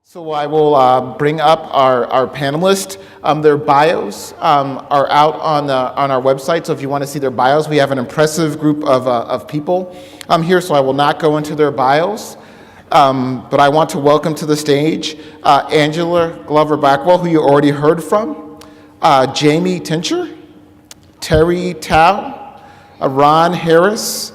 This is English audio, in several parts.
So I will bring up our panelists. Their bios are out on our website, so if you want to see their bios, we have an impressive group of people here, so I will not go into their bios. But I want to welcome to the stage Angela Glover-Blackwell, who you already heard from, Jamie Tincher, Terry Tao, Ron Harris,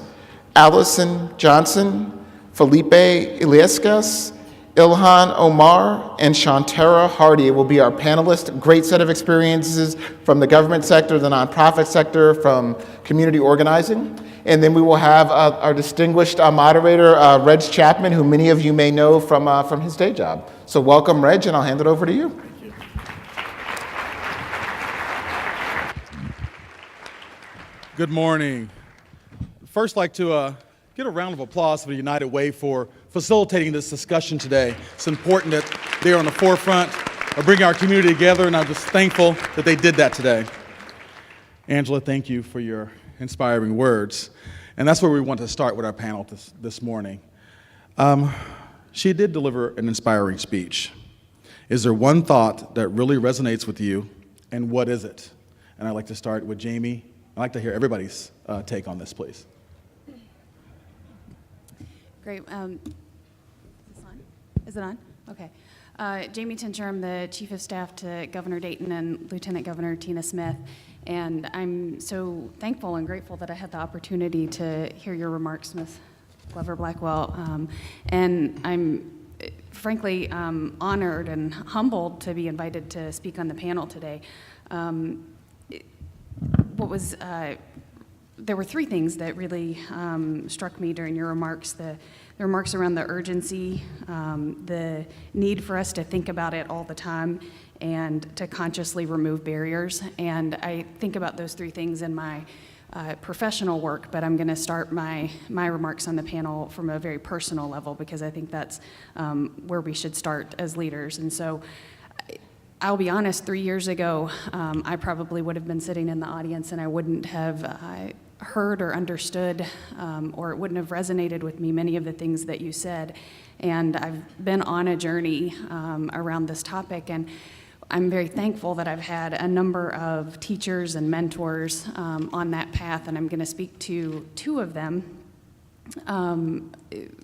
Allison Johnson, Felipe Iliescas, Ilhan Omar, and Shantara Hardy will be our panelists. Great set of experiences from the government sector, the nonprofit sector, from community organizing. And then we will have our distinguished moderator, Reg Chapman, who many of you may know from his day job. So welcome, Reg, and I'll hand it over to you. Thank you. Good morning. First, I'd like to get a round of applause for the United Way for facilitating this discussion today. It's important that they're on the forefront of bringing our community together, and I'm just thankful that they did that today. Angela, thank you for your inspiring words. And that's where we want to start with our panel this morning. She did deliver an inspiring speech. Is there one thought that really resonates with you, and what is it? And I'd like to start with Jamie. I'd like to hear everybody's take on this, please. Great. Is it on? Okay. Jamie Tincher, I'm the Chief of Staff to Governor Dayton and Lieutenant Governor Tina Smith, and I'm so thankful and grateful that I had the opportunity to hear your remarks, Ms. Glover-Blackwell, and I'm frankly honored and humbled to be invited to speak on the panel today. There were three things that really struck me during your remarks. The remarks around the urgency, the need for us to think about it all the time, and to consciously remove barriers. And I think about those three things in my professional work, but I'm going to start my remarks on the panel from a very personal level, because I think that's where we should start as leaders. And so I'll be honest, 3 years ago, I probably would have been sitting in the audience and I wouldn't have heard or understood, or it wouldn't have resonated with me many of the things that you said. And I've been on a journey around this topic, and I'm very thankful that I've had a number of teachers and mentors on that path, and I'm going to speak to two of them.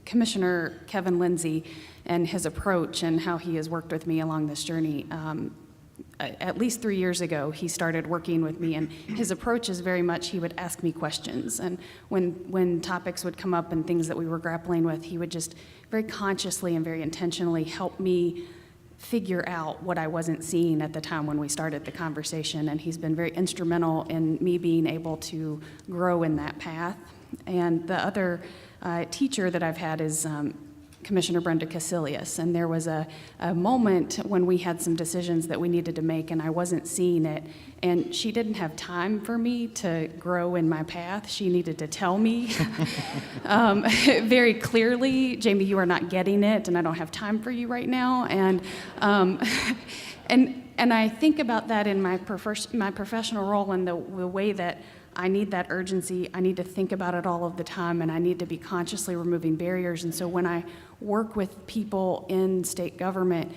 Commissioner Kevin Lindsay and his approach and how he has worked with me along this journey. At least 3 years ago, he started working with me, and his approach is very much, he would ask me questions, and when topics would come up and things that we were grappling with, he would just very consciously and very intentionally help me figure out what I wasn't seeing at the time when we started the conversation, and he's been very instrumental in me being able to grow in that path. And the other teacher that I've had is Commissioner Brenda Casilius, and there was a moment when we had some decisions that we needed to make, and I wasn't seeing it, and she didn't have time for me to grow in my path. She needed to tell me very clearly, Jamie, you are not getting it, and I don't have time for you right now. And and I think about that in my professional role, and the way that I need that urgency. I need to think about it all of the time, and I need to be consciously removing barriers. And so when I work with people in state government,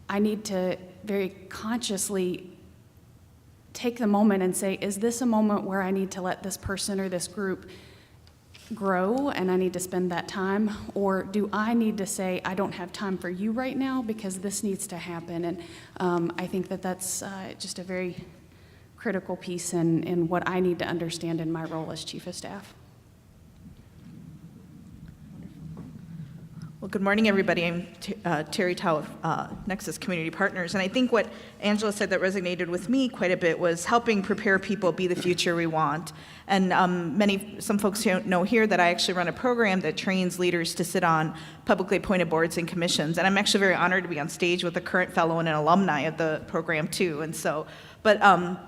I need to very consciously take the moment and say, is this a moment where I need to let this person or this group grow and I need to spend that time? Or do I need to say, I don't have time for you right now because this needs to happen? And I think that that's just a very critical piece in what I need to understand in my role as Chief of Staff. Well, good morning, everybody. I'm Terry Tao of Nexus Community Partners, and I think what Angela said that resonated with me quite a bit was helping prepare people be the future we want. And some folks know here that I actually run a program that trains leaders to sit on publicly appointed boards and commissions, and I'm actually very honored to be on stage with a current fellow and an alumni of the program too. And so,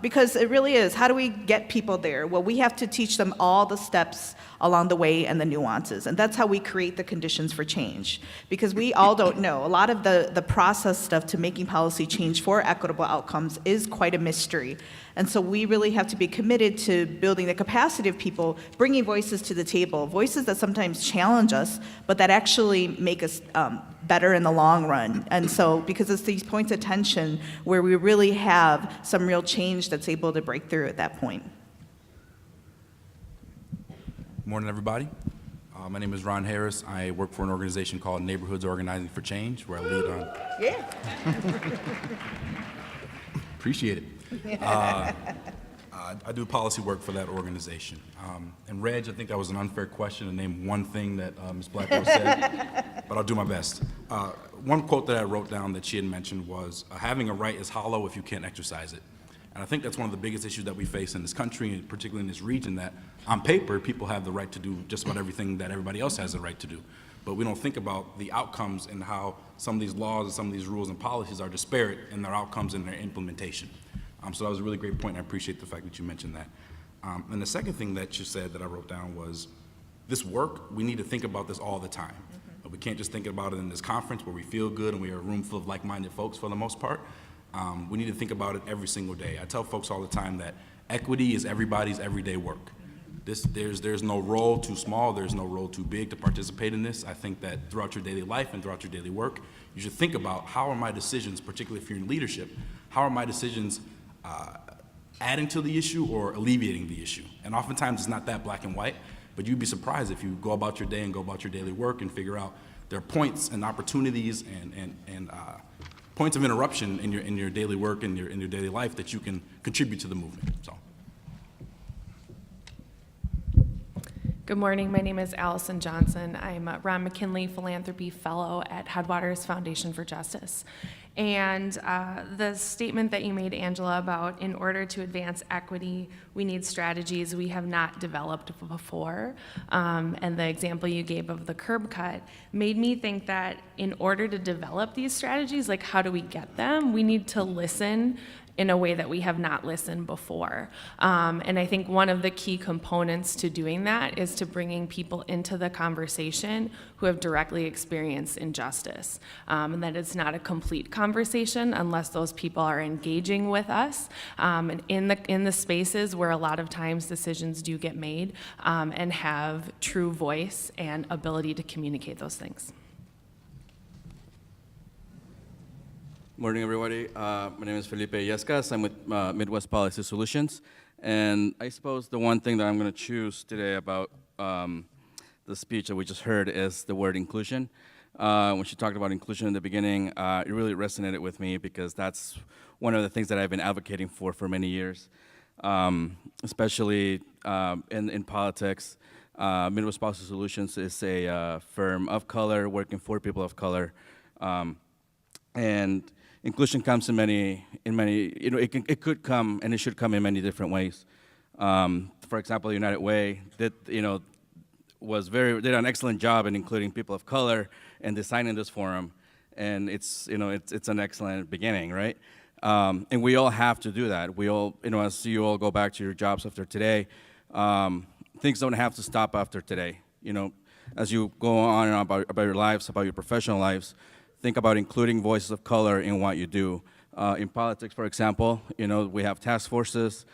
because it really is, how do we get people there? Well, we have to teach them all the steps along the way and the nuances, and that's how we create the conditions for change. Because we all don't know. A lot of the process stuff to making policy change for equitable outcomes is quite a mystery. And so we really have to be committed to building the capacity of people, bringing voices to the table, voices that sometimes challenge us, but that actually make us better in the long run. And so, because it's these points of tension where we really have some real change that's able to break through at that point. Morning, everybody. My name is Ron Harris. I work for an organization called Neighborhoods Organizing for Change, where I lead on. Yeah. Appreciate it. I do policy work for that organization. And Reg, I think that was an unfair question to name one thing that Ms. Blackwell said, but I'll do my best. One quote that I wrote down that she had mentioned was, having a right is hollow if you can't exercise it. And I think that's one of the biggest issues that we face in this country, and particularly in this region, that on paper, people have the right to do just about everything that everybody else has the right to do. But we don't think about the outcomes and how some of these laws and some of these rules and policies are disparate in their outcomes and their implementation. So that was a really great point. I appreciate the fact that you mentioned that. And the second thing that you said that I wrote down was, this work, we need to think about this all the time. We can't just think about it in this conference where we feel good and we are a room full of like-minded folks for the most part. We need to think about it every single day. I tell folks all the time that equity is everybody's everyday work. There's no role too small, there's no role too big to participate in this. I think that throughout your daily life and throughout your daily work, you should think about, how are my decisions, particularly if you're in leadership, how are my decisions adding to the issue or alleviating the issue? And oftentimes it's not that black and white, but you'd be surprised if you go about your day and go about your daily work and figure out there are points and opportunities and points of interruption in your daily work and in your daily life that you can contribute to the movement. So. Good morning. My name is Allison Johnson. I'm a Ron McKinley Philanthropy Fellow at Headwaters Foundation for Justice. And the statement that you made, Angela, about in order to advance equity, we need strategies we have not developed before. And the example you gave of the curb cut made me think that in order to develop these strategies, like how do we get them? We need to listen in a way that we have not listened before. And I think one of the key components to doing that is to bringing people into the conversation who have directly experienced injustice. And that it's not a complete conversation unless those people are engaging with us and in the spaces where a lot of times decisions do get made and have true voice and ability to communicate those things. Morning, everybody. My name is Felipe Yescas. I'm with Midwest Policy Solutions. And I suppose the one thing that I'm going to choose today about the speech that we just heard is the word inclusion. When she talked about inclusion in the beginning, it really resonated with me because that's one of the things that I've been advocating for many years, especially in politics. Midwest Policy Solutions is a firm of color working for people of color. And inclusion comes in many, it could come and it should come in many different ways. For example, United Way did an excellent job in including people of color and designing this forum, and it's an excellent beginning, right? And we all have to do that. We all, as you all go back to your jobs after today, things don't have to stop after today. As you go on and on about your lives, about your professional lives, think about including voices of color in what you do. In politics, for example, we have task forces,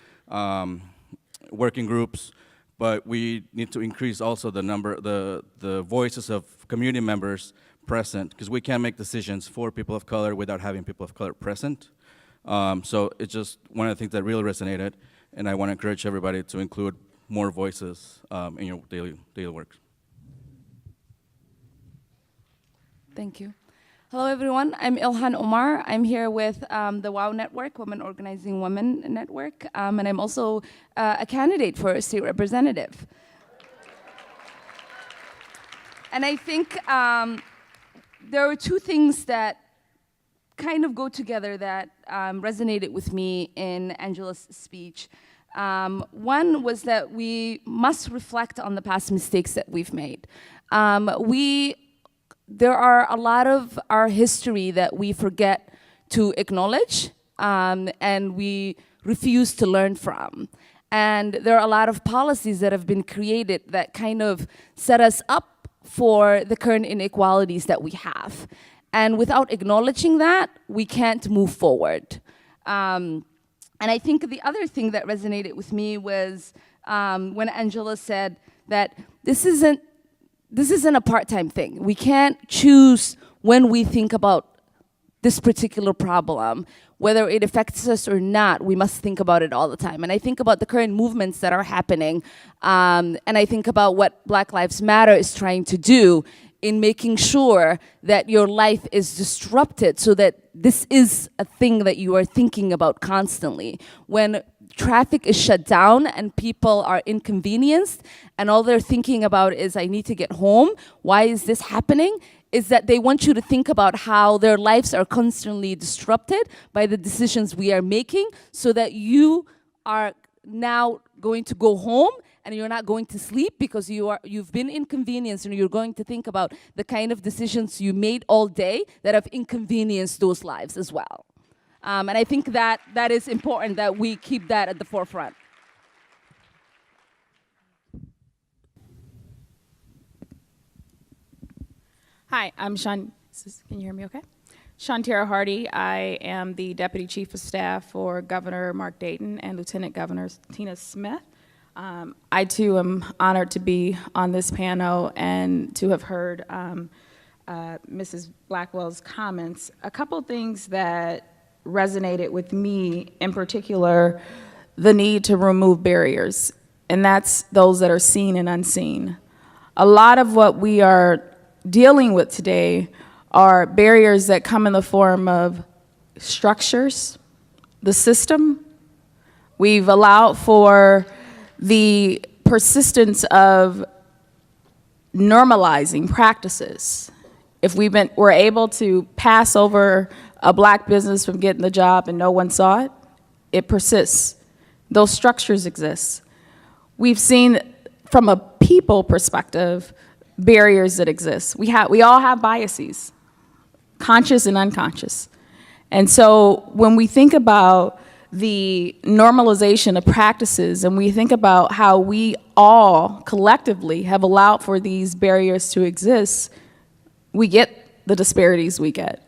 working groups, but we need to increase also the voices of community members present, because we can't make decisions for people of color without having people of color present. So it's just one of the things that really resonated, and I want to encourage everybody to include more voices in your daily work. Thank you. Hello, everyone. I'm Ilhan Omar. I'm here with the WOW Network, Women Organizing Women Network, and I'm also a candidate for a state representative. And I think there are two things that kind of go together that resonated with me in Angela's speech. One was that we must reflect on the past mistakes that we've made. There are a lot of our history that we forget to acknowledge, and we refuse to learn from. And there are a lot of policies that have been created that kind of set us up for the current inequalities that we have. And without acknowledging that, we can't move forward. And I think the other thing that resonated with me was when Angela said that this isn't a part-time thing. We can't choose when we think about this particular problem, whether it affects us or not. We must think about it all the time. And I think about the current movements that are happening, and I think about what Black Lives Matter is trying to do in making sure that your life is disrupted so that this is a thing that you are thinking about constantly. When traffic is shut down and people are inconvenienced and all they're thinking about is, I need to get home, why is this happening? Is that they want you to think about how their lives are constantly disrupted by the decisions we are making, so that you are now going to go home and you're not going to sleep because you've been inconvenienced, and you're going to think about the kind of decisions you made all day that have inconvenienced those lives as well. And I think that is important that we keep that at the forefront. Hi, I'm Can you hear me okay? Shantira Hardy. I am the Deputy Chief of Staff for Governor Mark Dayton and Lieutenant Governor Tina Smith. I too am honored to be on this panel and to have heard Mrs. Blackwell's comments. A couple things that resonated with me, in particular, the need to remove barriers, and that's those that are seen and unseen. A lot of what we are dealing with today are barriers that come in the form of structures, the system. We've allowed for the persistence of normalizing practices. If we're able to pass over a Black business from getting the job and no one saw it, it persists. Those structures exist. We've seen, from a people perspective, barriers that exist. We all have biases, conscious and unconscious. And so when we think about the normalization of practices, and we think about how we all collectively have allowed for these barriers to exist, we get the disparities we get.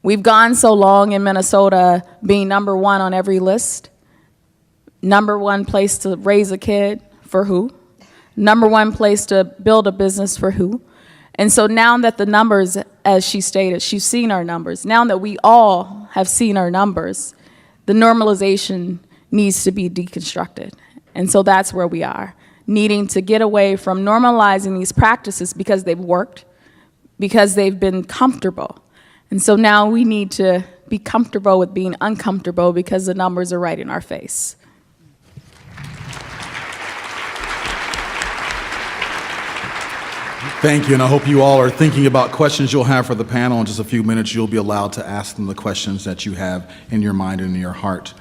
We've gone so long in Minnesota being number one on every list. Number one place to raise a kid, for who? Number one place to build a business, for who? And so now that the numbers, as she stated, she's seen our numbers. Now that we all have seen our numbers, the normalization needs to be deconstructed. And so that's where we are, needing to get away from normalizing these practices because they've worked, because they've been comfortable. And so now we need to be comfortable with being uncomfortable because the numbers are right in our face. Thank you, and I hope you all are thinking about questions you'll have for the panel. In just a few minutes, you'll be allowed to ask them the questions that you have in your mind and in your heart.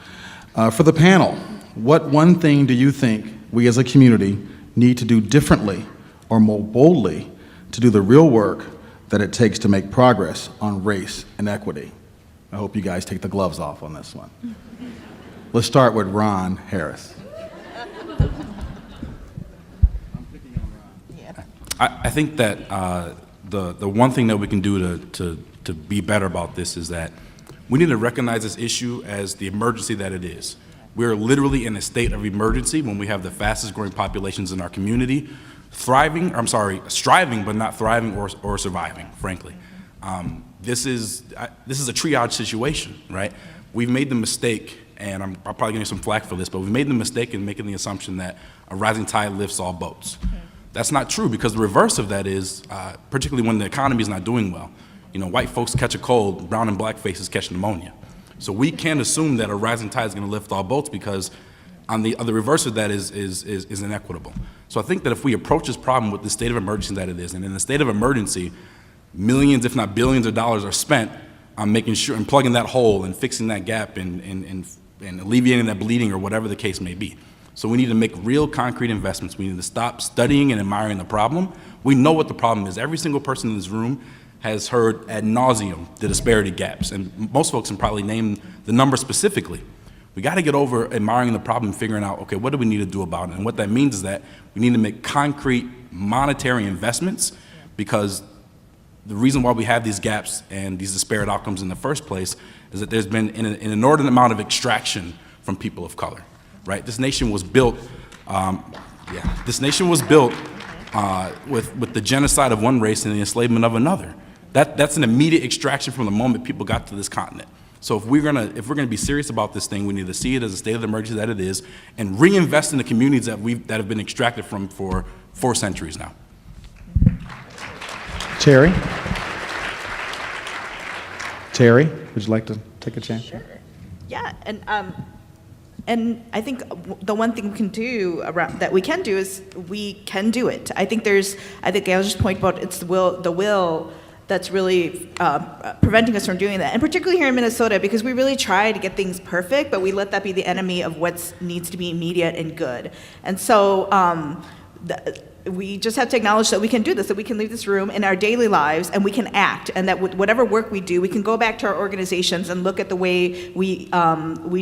For the panel, what one thing do you think we as a community need to do differently or more boldly to do the real work that it takes to make progress on race and equity? I hope you guys take the gloves off on this one. Let's start with Ron Harris. I think that the one thing that we can do to be better about this is that we need to recognize this issue as the emergency that it is. We're literally in a state of emergency when we have the fastest growing populations in our community, striving but not thriving or surviving, frankly. This is a triage situation, right? We've made the mistake, and I'm probably getting some flack for this, but we've made the mistake in making the assumption that a rising tide lifts all boats. That's not true, because the reverse of that is, particularly when the economy is not doing well, white folks catch a cold, brown and black faces catch pneumonia. So we can't assume that a rising tide is going to lift all boats, because on the reverse of that is inequitable. So I think that if we approach this problem with the state of emergency that it is, and in the state of emergency, millions, if not billions of dollars are spent on making sure and plugging that hole and fixing that gap and alleviating that bleeding or whatever the case may be. So we need to make real concrete investments. We need to stop studying and admiring the problem. We know what the problem is. Every single person in this room has heard ad nauseum the disparity gaps, and most folks can probably name the number specifically. We got to get over admiring the problem and figuring out, okay, what do we need to do about it? And what that means is that we need to make concrete monetary investments, because the reason why we have these gaps and these disparate outcomes in the first place is that there's been an inordinate amount of extraction from people of color, right? This nation was built, this nation was built with the genocide of one race and the enslavement of another. That's an immediate extraction from the moment people got to this continent. So if we're gonna be serious about this thing, we need to see it as a state of emergency that it is, and reinvest in the communities that have been extracted from for 4 centuries now. Terry? Terry, would you like to take a chance? Sure. Yeah, and I think the one thing we can do is we can do it. I think I'll just point out it's the will that's really preventing us from doing that. And particularly here in Minnesota, because we really try to get things perfect, but we let that be the enemy of what needs to be immediate and good. And so we just have to acknowledge that we can do this, that we can leave this room in our daily lives and we can act, and that with whatever work we do, we can go back to our organizations and look at the way we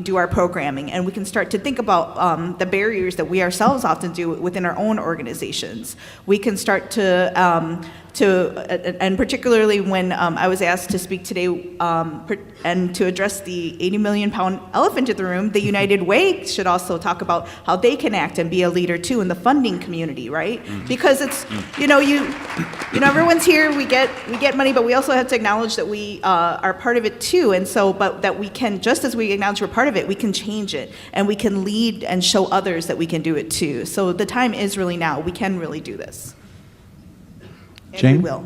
do our programming, and we can start to think about the barriers that we ourselves often do within our own organizations. We can start to and particularly when I was asked to speak today and to address the 80 million pound elephant in the room, the United Way should also talk about how they can act and be a leader too in the funding community, right? Because it's, everyone's here, we get money, but we also have to acknowledge that we are part of it too. And so, but that we can, just as we acknowledge we're part of it, we can change it and we can lead and show others that we can do it too. So the time is really now. We can really do this. And Jane? we will.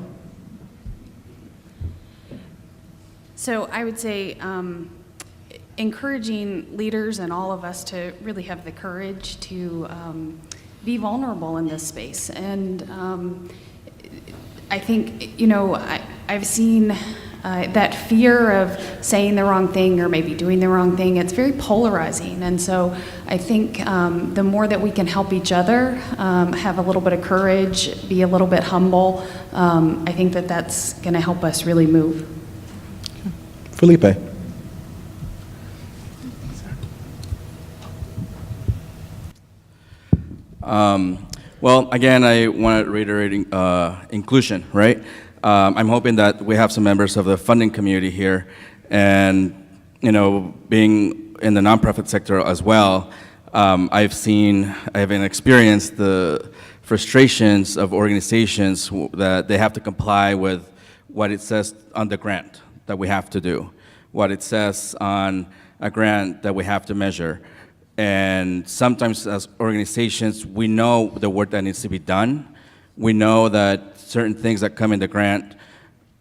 So I would say encouraging leaders and all of us to really have the courage to be vulnerable in this space. And I think, I've seen that fear of saying the wrong thing or maybe doing the wrong thing, it's very polarizing. And so I think the more that we can help each other, have a little bit of courage, be a little bit humble, I think that that's going to help us really move. Felipe? Well, again, I want to reiterate inclusion, right? I'm hoping that we have some members of the funding community here, and being in the nonprofit sector as well, I have experienced the frustrations of organizations that they have to comply with what it says on the grant that we have to do, what it says on a grant that we have to measure. And sometimes as organizations, we know the work that needs to be done. We know that certain things that come in the grant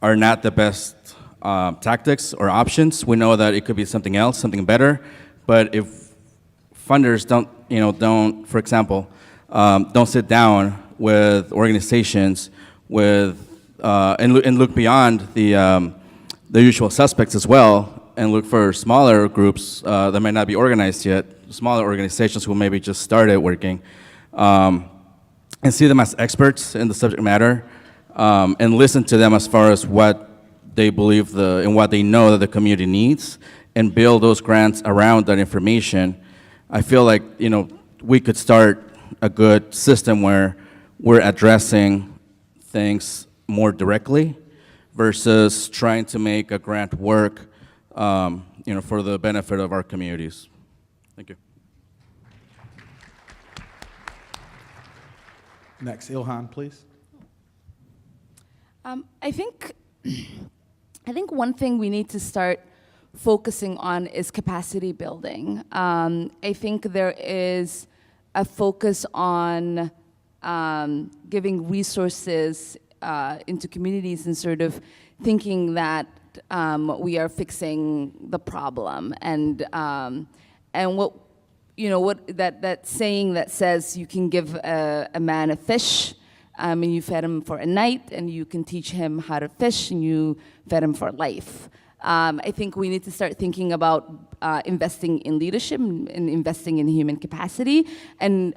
are not the best tactics or options. We know that it could be something else, something better. But if funders don't, for example, don't sit down with organizations and look beyond the usual suspects as well, and look for smaller groups that might not be organized yet, smaller organizations who maybe just started working, and see them as experts in the subject matter, and listen to them as far as what they believe and what they know that the community needs, and build those grants around that information. I feel like we could start a good system where we're addressing things more directly versus trying to make a grant work for the benefit of our communities. Thank you. Next, Ilhan, please. I think one thing we need to start focusing on is capacity building. I think there is a focus on giving resources into communities and sort of thinking that we are fixing the problem, and what that saying that says you can give a man a fish and you fed him for a night, and you can teach him how to fish and you fed him for life. I think we need to start thinking about investing in leadership and investing in human capacity, and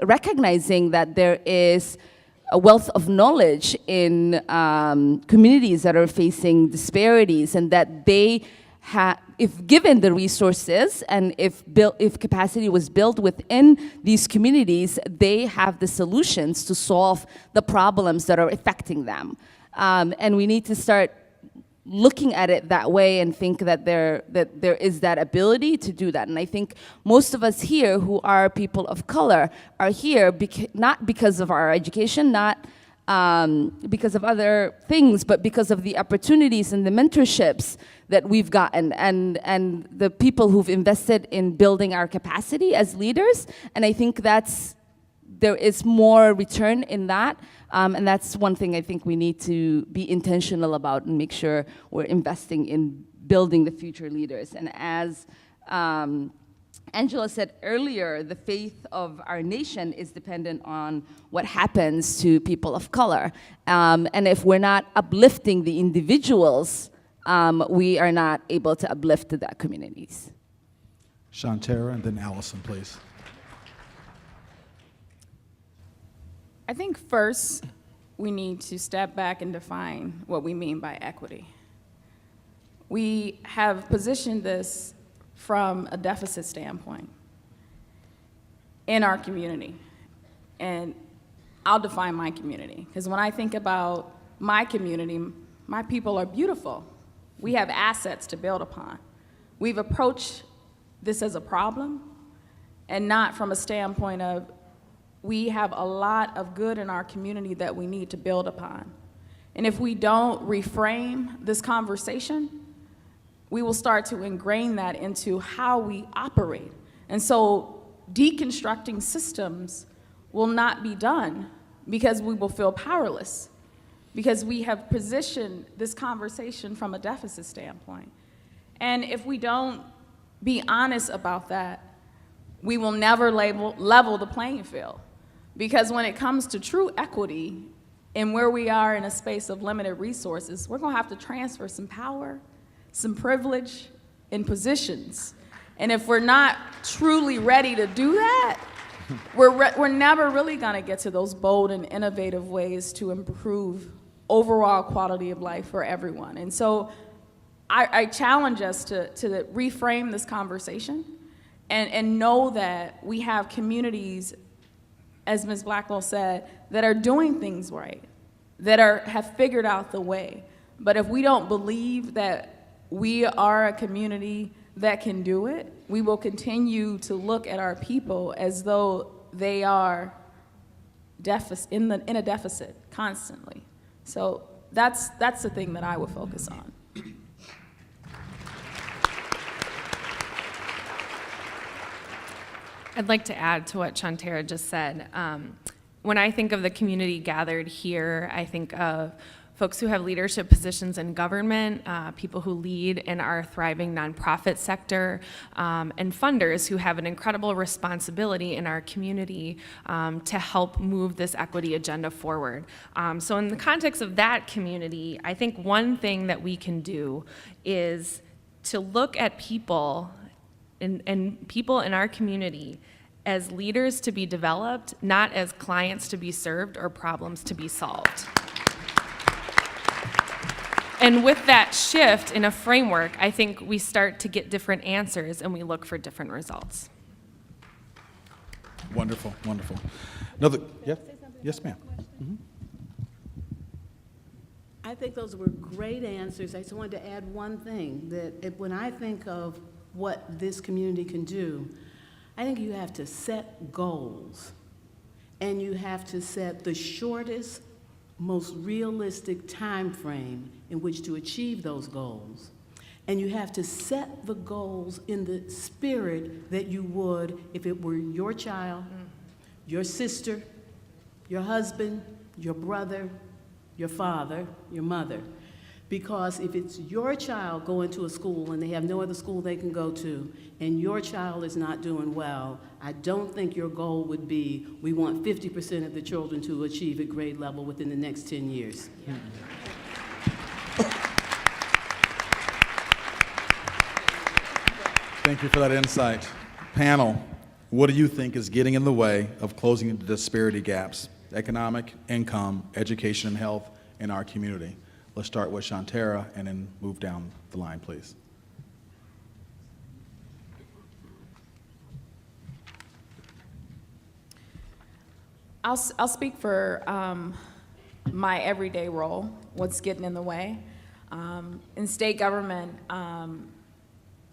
recognizing that there is a wealth of knowledge in communities that are facing disparities, and that they if given the resources and if capacity was built within these communities, they have the solutions to solve the problems that are affecting them. And we need to start looking at it that way and think that there is that ability to do that. And I think most of us here who are people of color are here not because of our education, not because of other things, but because of the opportunities and the mentorships that we've gotten and the people who've invested in building our capacity as leaders. And I think there is more return in that. And that's one thing I think we need to be intentional about and make sure we're investing in building the future leaders. And as Angela said earlier, the faith of our nation is dependent on what happens to people of color. And if we're not uplifting the individuals, we are not able to uplift the communities. Shantara, and then Allison, please. I think first we need to step back and define what we mean by equity. We have positioned this from a deficit standpoint in our community. And I'll define my community, because when I think about my community, my people are beautiful. We have assets to build upon. We've approached this as a problem and not from a standpoint of we have a lot of good in our community that we need to build upon. And if we don't reframe this conversation, we will start to ingrain that into how we operate. And so deconstructing systems will not be done because we will feel powerless, because we have positioned this conversation from a deficit standpoint. And if we don't be honest about that, we will never level the playing field. Because when it comes to true equity and where we are in a space of limited resources, we're gonna have to transfer some power, some privilege, and positions. And if we're not truly ready to do that, we're never really gonna get to those bold and innovative ways to improve overall quality of life for everyone. And so I challenge us to reframe this conversation and know that we have communities, as Ms. Blackwell said, that are doing things right, that have figured out the way. But if we don't believe that we are a community that can do it, we will continue to look at our people as though they are in a deficit constantly. So that's the thing that I would focus on. I'd like to add to what Shantara just said. When I think of the community gathered here, I think of folks who have leadership positions in government, people who lead in our thriving nonprofit sector, and funders who have an incredible responsibility in our community to help move this equity agenda forward. So in the context of that community, I think one thing that we can do is to look at people and people in our community as leaders to be developed, not as clients to be served or problems to be solved. And with that shift in a framework, I think we start to get different answers and we look for different results. Wonderful, wonderful. Another, yeah? Yes, ma'am. Mm-hmm. I think those were great answers. I just wanted to add one thing, that when I think of what this community can do, I think you have to set goals, and you have to set the shortest, most realistic time frame in which to achieve those goals. And you have to set the goals in the spirit that you would if it were your child, your sister, your husband, your brother, your father, your mother. Because if it's your child going to a school and they have no other school they can go to, and your child is not doing well, I don't think your goal would be, we want 50% of the children to achieve at grade level within the next 10 years. Yeah. Thank you for that insight. Panel, what do you think is getting in the way of closing the disparity gaps, economic, income, education, and health in our community? Let's start with Shantara and then move down the line, please. I'll speak for my everyday role, what's getting in the way. In state government,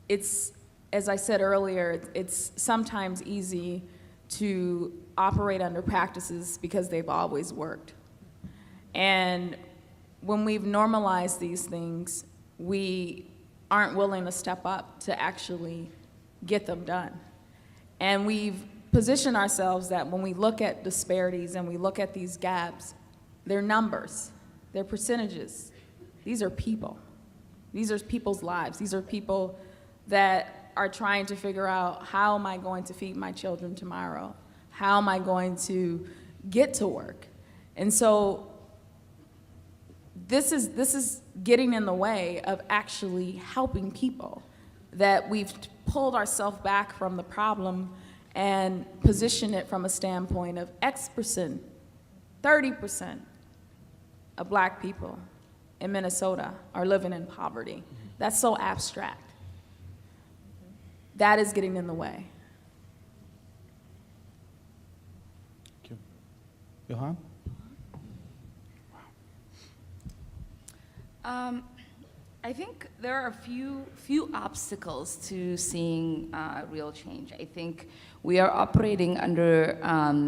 it's, as I said earlier, it's sometimes easy to operate under practices because they've always worked. And when we've normalized these things, we aren't willing to step up to actually get them done. And we've positioned ourselves that when we look at disparities and we look at these gaps, they're numbers, they're percentages. These are people. These are people's lives. These are people that are trying to figure out, how am I going to feed my children tomorrow? How am I going to get to work? And so this is getting in the way of actually helping people, that we've pulled ourselves back from the problem and positioned it from a standpoint of X%, 30% of Black people in Minnesota are living in poverty. That's so abstract. That is getting in the way. Thank you. Johan? I think there are a few obstacles to seeing real change. I think we are operating under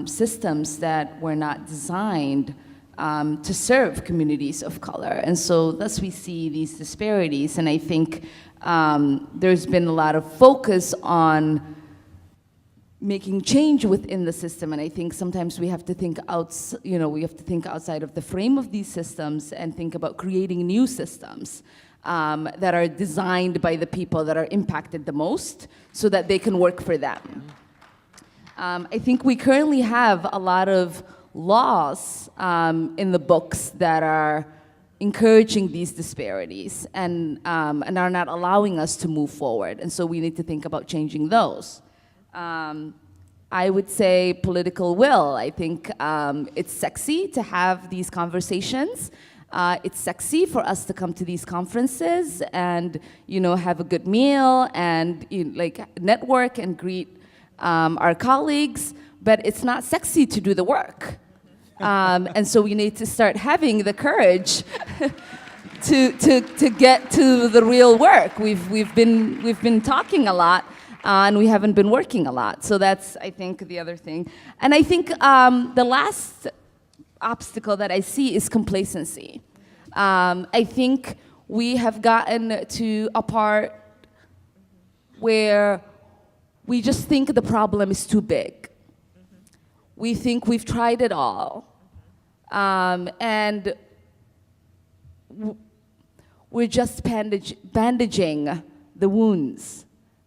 systems that were not designed to serve communities of color, and so thus we see these disparities. And I think there's been a lot of focus on making change within the system, and I think sometimes we have to think outside of the frame of these systems and think about creating new systems that are designed by the people that are impacted the most, so that they can work for them. I think we currently have a lot of laws in the books that are encouraging these disparities and are not allowing us to move forward, and so we need to think about changing those. I would say political will. I think it's sexy to have these conversations. It's sexy for us to come to these conferences and have a good meal and network and greet our colleagues, but it's not sexy to do the work. And so we need to start having the courage to get to the real work. We've been talking a lot, and we haven't been working a lot. So that's, I think, the other thing. And I think the last obstacle that I see is complacency. I think we have gotten to a part where we just think the problem is too big. We think we've tried it all, and we're just bandaging the wounds.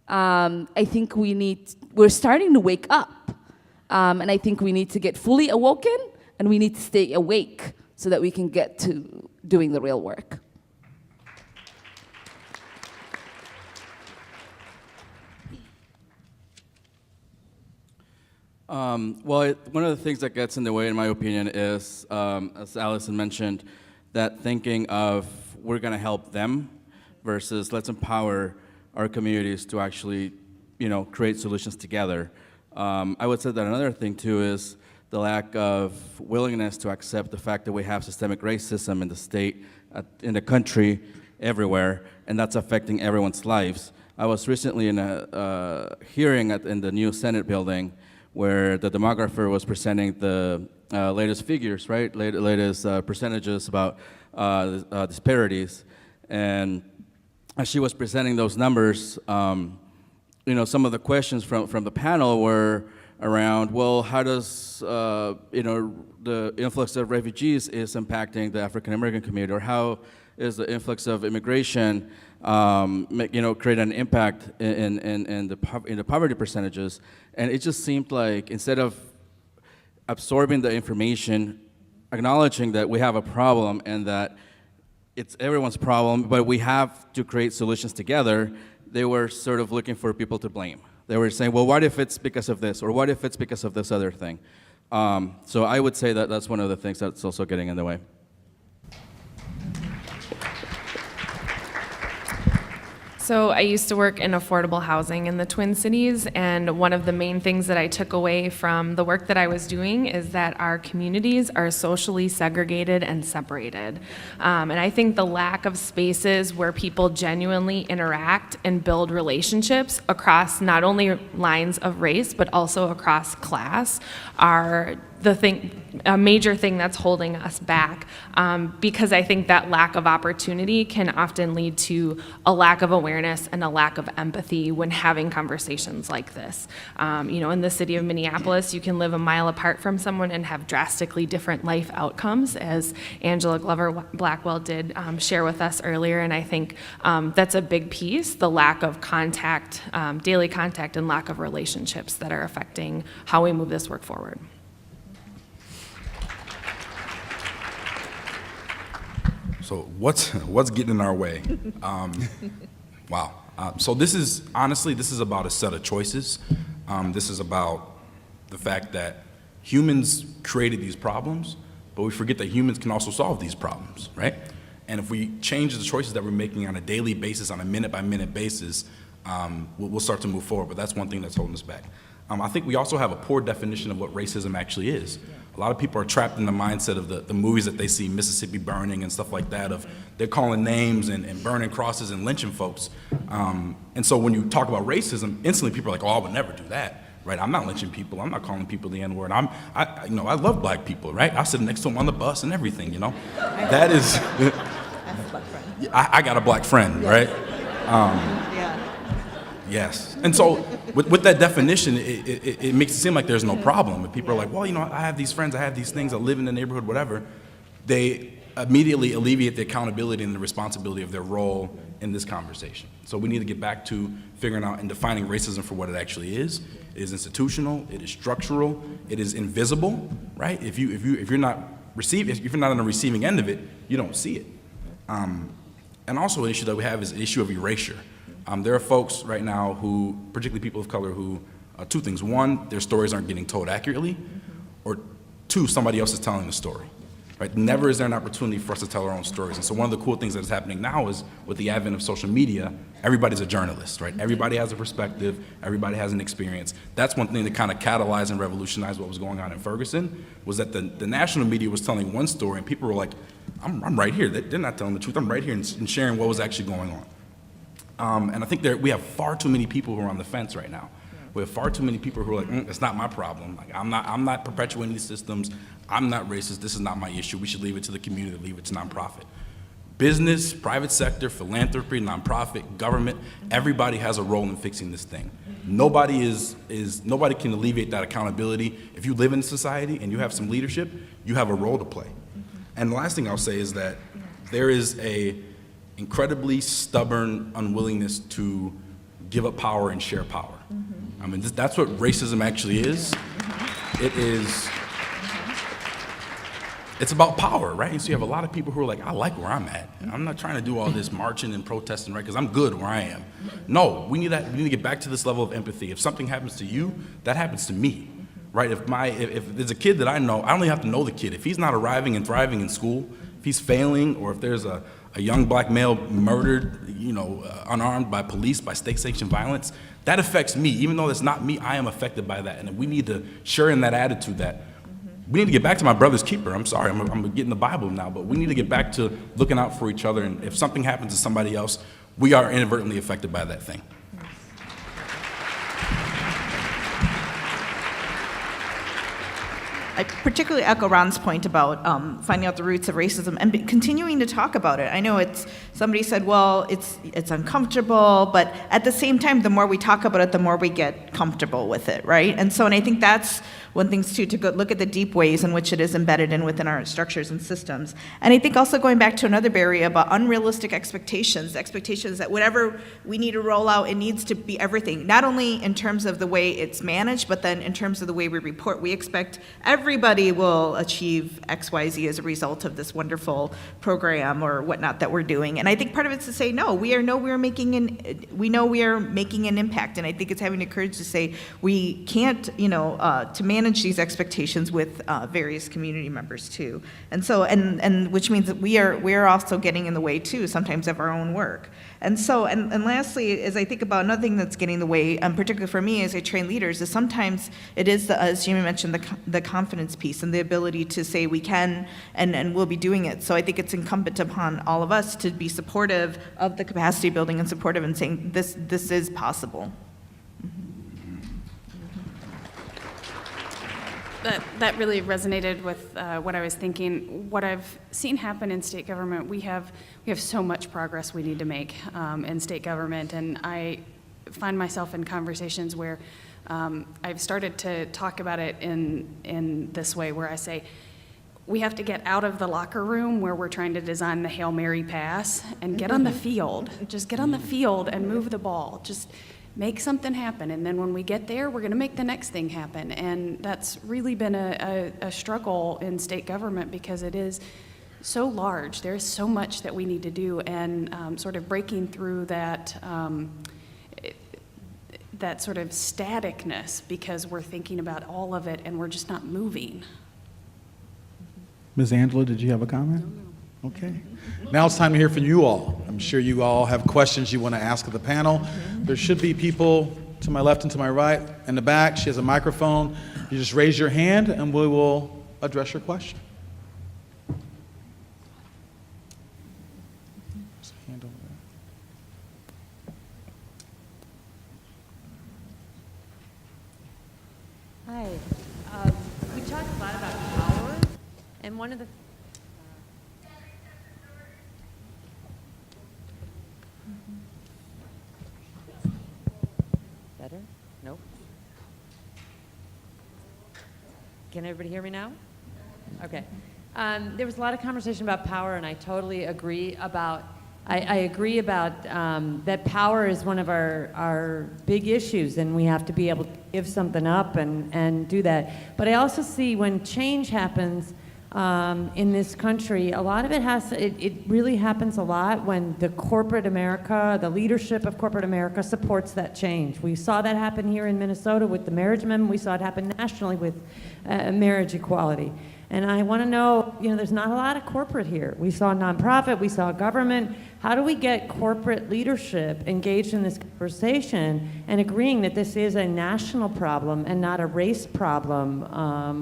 I think we're starting to wake up, and I think we need to get fully awoken, and we need to stay awake so that we can get to doing the real work. Well, one of the things that gets in the way, in my opinion, is, as Allison mentioned, that thinking of we're going to help them versus let's empower our communities to actually, create solutions together. I would say that another thing, too, is the lack of willingness to accept the fact that we have systemic racism in the state, in the country, everywhere, and that's affecting everyone's lives. I was recently in a hearing in the new Senate building where the demographer was presenting the latest figures, right? Latest percentages about disparities. And as she was presenting those numbers, some of the questions from the panel were around, well, how does, the influx of refugees is impacting the African American community, or how is the influx of immigration, create an impact in the poverty percentages? And it just seemed like instead of absorbing the information, acknowledging that we have a problem and that it's everyone's problem, but we have to create solutions together, they were sort of looking for people to blame. They were saying, well, what if it's because of this, or what if it's because of this other thing? So I would say that that's one of the things that's also getting in the way. So I used to work in affordable housing in the Twin Cities, and one of the main things that I took away from the work that I was doing is that our communities are socially segregated and separated. And I think the lack of spaces where people genuinely interact and build relationships across not only lines of race, but also across class are a major thing that's holding us back, because I think that lack of opportunity can often lead to a lack of awareness and a lack of empathy when having conversations like this. In the city of Minneapolis, you can live a mile apart from someone and have drastically different life outcomes, as Angela Glover-Blackwell did share with us earlier, and I think that's a big piece, the lack of contact, daily contact, and lack of relationships that are affecting how we move this work forward. So what's getting in our way? Wow. So this is about a set of choices. This is about the fact that humans created these problems, but we forget that humans can also solve these problems, right? And if we change the choices that we're making on a daily basis, on a minute-by-minute basis, we'll start to move forward. But that's one thing that's holding us back. I think we also have a poor definition of what racism actually is. A lot of people are trapped in the mindset of the movies that they see, Mississippi Burning and stuff like that, of they're calling names and burning crosses and lynching folks. And so when you talk about racism, instantly people are like, oh, I would never do that, right? I'm not lynching people. I'm not calling people the N-word. I love black people, right? I sit next to them on the bus and everything, you know? That is, I got a black friend, right? Yes. And so with that definition, it makes it seem like there's no problem. If people are like, well, I have these friends, I have these things, I live in the neighborhood, whatever, they immediately alleviate the accountability and the responsibility of their role in this conversation. So we need to get back to figuring out and defining racism for what it actually is. It is institutional, it is structural, it is invisible, right? If you're not on the receiving end of it, you don't see it. And also an issue that we have is the issue of erasure. There are folks right now who, particularly people of color, who, two things. One, their stories aren't getting told accurately, or two, somebody else is telling the story, right? Never is there an opportunity for us to tell our own stories. And so one of the cool things that is happening now is with the advent of social media, everybody's a journalist, right? Everybody has a perspective, everybody has an experience. That's one thing that kind of catalyzed and revolutionized what was going on in Ferguson, was that the national media was telling one story and people were like, I'm right here. They're not telling the truth. I'm right here and sharing what was actually going on. And I think we have far too many people who are on the fence right now. We have far too many people who are like, it's not my problem. Like, I'm not perpetuating these systems. I'm not racist. This is not my issue. We should leave it to the community, leave it to nonprofit. Business, private sector, philanthropy, nonprofit, government, everybody has a role in fixing this thing. Nobody can alleviate that accountability. If you live in society and you have some leadership, you have a role to play. And the last thing I'll say is that there is a incredibly stubborn unwillingness to give up power and share power. I mean, that's what racism actually is. It's about power, right? And so you have a lot of people who are like, I like where I'm at. I'm not trying to do all this marching and protesting, right? Because I'm good where I am. No, we need to get back to this level of empathy. If something happens to you, that happens to me, right? If there's a kid that I know, I don't even have to know the kid. If he's not arriving and thriving in school, if he's failing, or if there's a young black male murdered, unarmed by police, by state-sanctioned violence, that affects me. Even though it's not me, I am affected by that. And we need to share in that attitude that we need to get back to my brother's keeper. I'm sorry, I'm getting the Bible now, but we need to get back to looking out for each other. And if something happens to somebody else, we are inadvertently affected by that thing. I particularly echo Ron's point about finding out the roots of racism and continuing to talk about it. I know somebody said, well, it's uncomfortable, but at the same time, the more we talk about it, the more we get comfortable with it, right? And I think that's one thing too, to go look at the deep ways in which it is embedded within our structures and systems. And I think also going back to another barrier about unrealistic expectations that whatever we need to roll out, it needs to be everything, not only in terms of the way it's managed, but then in terms of the way we report. We expect everybody will achieve X, Y, Z as a result of this wonderful program or whatnot that we're doing. And I think part of it's to say, no, we know we are making an impact. And I think it's having the courage to say we can't, to manage manage these expectations with various community members too. And so, and which means that we are also getting in the way too, sometimes of our own work. And so, and lastly, as I think about another thing that's getting in the way, particularly for me as I train leaders, is sometimes it is, as Jamie mentioned, the confidence piece and the ability to say we can and we'll be doing it. So I think it's incumbent upon all of us to be supportive of the capacity building and supportive and saying this is possible. That really resonated with what I was thinking. What I've seen happen in state government, we have so much progress we need to make in state government, and I find myself in conversations where I've started to talk about it in this way, where I say, we have to get out of the locker room where we're trying to design the Hail Mary pass and get on the field. Just get on the field and move the ball. Just make something happen, and then when we get there, we're going to make the next thing happen. And that's really been a struggle in state government because it is so large. There is so much that we need to do, and sort of breaking through that that sort of staticness because we're thinking about all of it and we're just not moving. Ms. Angela, did you have a comment? Okay. Now it's time to hear from you all. I'm sure you all have questions you want to ask of the panel. There should be people to my left and to my right in the back. She has a microphone. You just raise your hand and we will address your question. There's a hand over there. Hi. We talked a lot about power, and one of the better? Nope. Can everybody hear me now? Okay. There was a lot of conversation about power, and I totally agree about. I agree about that power is one of our big issues, and we have to be able to give something up and do that. But I also see when change happens in this country, a lot of it really happens a lot when the corporate America, the leadership of corporate America supports that change. We saw that happen here in Minnesota with the marriage amendment. We saw it happen nationally with marriage equality. And I want to know, there's not a lot of corporate here. We saw nonprofit, we saw government. How do we get corporate leadership engaged in this conversation and agreeing that this is a national problem and not a race problem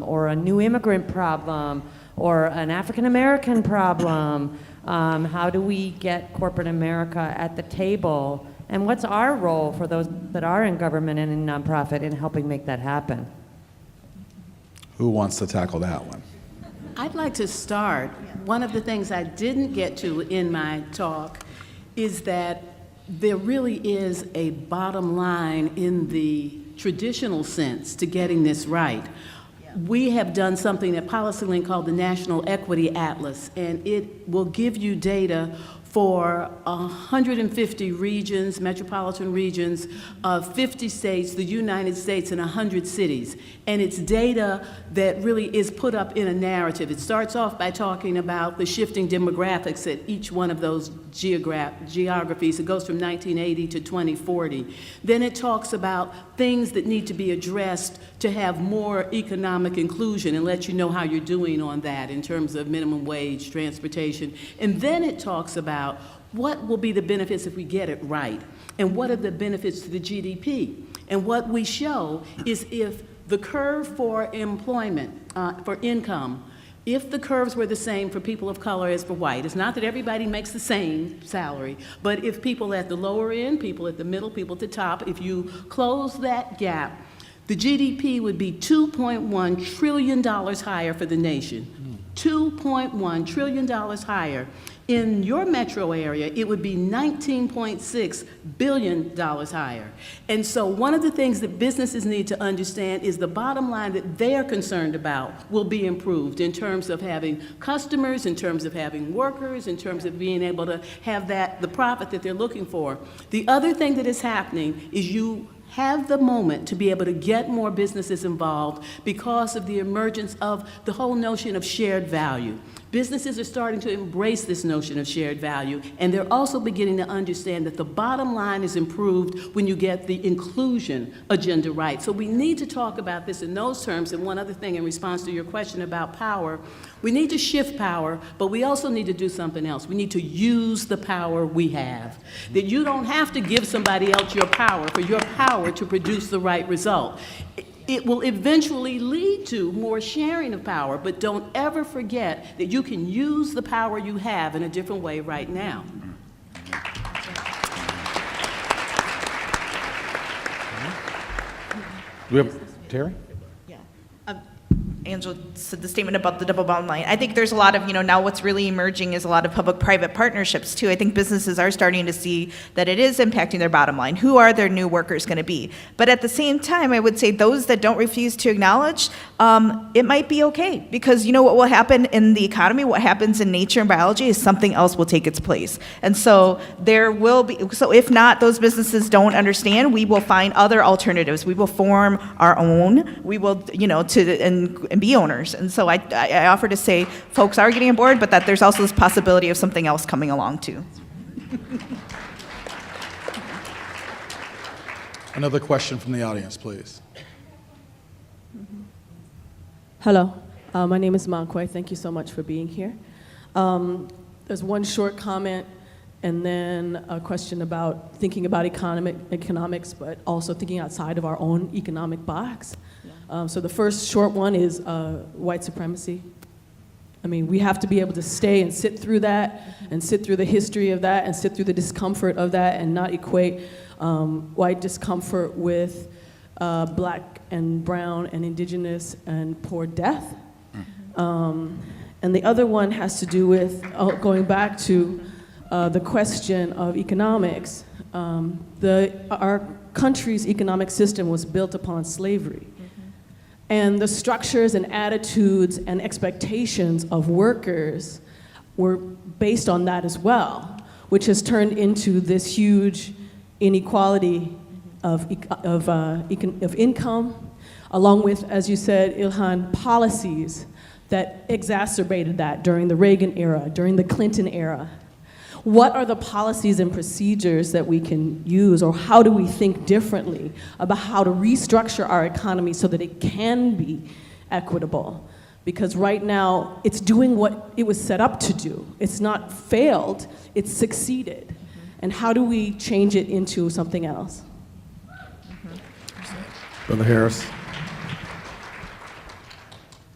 or a new immigrant problem or an African American problem? How do we get corporate America at the table? And what's our role for those that are in government and in nonprofit in helping make that happen? Who wants to tackle that one? I'd like to start. One of the things I didn't get to in my talk is that there really is a bottom line in the traditional sense to getting this right. We have done something at PolicyLink called the National Equity Atlas, and it will give you data for 150 regions, metropolitan regions, of 50 states, the United States, and 100 cities. And it's data that really is put up in a narrative. It starts off by talking about the shifting demographics at each one of those geographies. It goes from 1980 to 2040. Then it talks about things that need to be addressed to have more economic inclusion and let you know how you're doing on that in terms of minimum wage, transportation. And then it talks about what will be the benefits if we get it right, and what are the benefits to the GDP. And what we show is if the curve for employment, for income, if the curves were the same for people of color as for white, it's not that everybody makes the same salary, but if people at the lower end, people at the middle, people at the top, if you close that gap, the GDP would be $2.1 trillion higher for the nation. $2.1 trillion higher. In your metro area, it would be $19.6 billion higher. And so one of the things that businesses need to understand is the bottom line that they're concerned about will be improved in terms of having customers, in terms of having workers, in terms of being able to have the profit that they're looking for. The other thing that is happening is you have the moment to be able to get more businesses involved because of the emergence of the whole notion of shared value. Businesses are starting to embrace this notion of shared value, and they're also beginning to understand that the bottom line is improved when you get the inclusion agenda right. So we need to talk about this in those terms. And one other thing in response to your question about power, we need to shift power, but we also need to do something else. We need to use the power we have. That you don't have to give somebody else your power for your power to produce the right result. It will eventually lead to more sharing of power, but don't ever forget that you can use the power you have in a different way right now. Do we have Terry? Angela said the statement about the double bottom line. I think there's a lot of, now what's really emerging is a lot of public-private partnerships too. I think businesses are starting to see that it is impacting their bottom line. Who are their new workers going to be? But at the same time, I would say those that don't refuse to acknowledge, it might be okay. Because what will happen in the economy, what happens in nature and biology is something else will take its place. And so there will be, so if not, those businesses don't understand, we will find other alternatives. We will form our own. We will, and be owners. And so I offer to say folks are getting on board, but that there's also this possibility of something else coming along too. Another question from the audience, please. Hello, my name is Mankway. Thank you so much for being here. There's one short comment and then a question about thinking about economics, but also thinking outside of our own economic box. So the first short one is white supremacy. I mean, we have to be able to stay and sit through that, and sit through the history of that, and sit through the discomfort of that, and not equate white discomfort with black and brown and indigenous and poor death. And the other one has to do with, going back to the question of economics. Our country's economic system was built upon slavery. And the structures and attitudes and expectations of workers were based on that as well, which has turned into this huge inequality of income, along with, as you said, Ilhan, policies that exacerbated that during the Reagan era, during the Clinton era. What are the policies and procedures that we can use, or how do we think differently about how to restructure our economy so that it can be equitable? Because right now, it's doing what it was set up to do. It's not failed, it's succeeded. And how do we change it into something else? Brother Harris.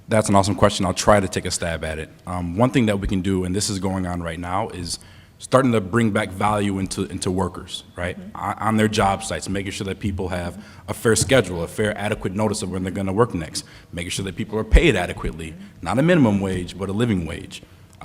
That's an awesome question. I'll try to take a stab at it. One thing that we can do, and this is going on right now, is starting to bring back value into workers, right? On their job sites, making sure that people have a fair schedule, a fair, adequate notice of when they're gonna work next, making sure that people are paid adequately, not a minimum wage, but a living wage.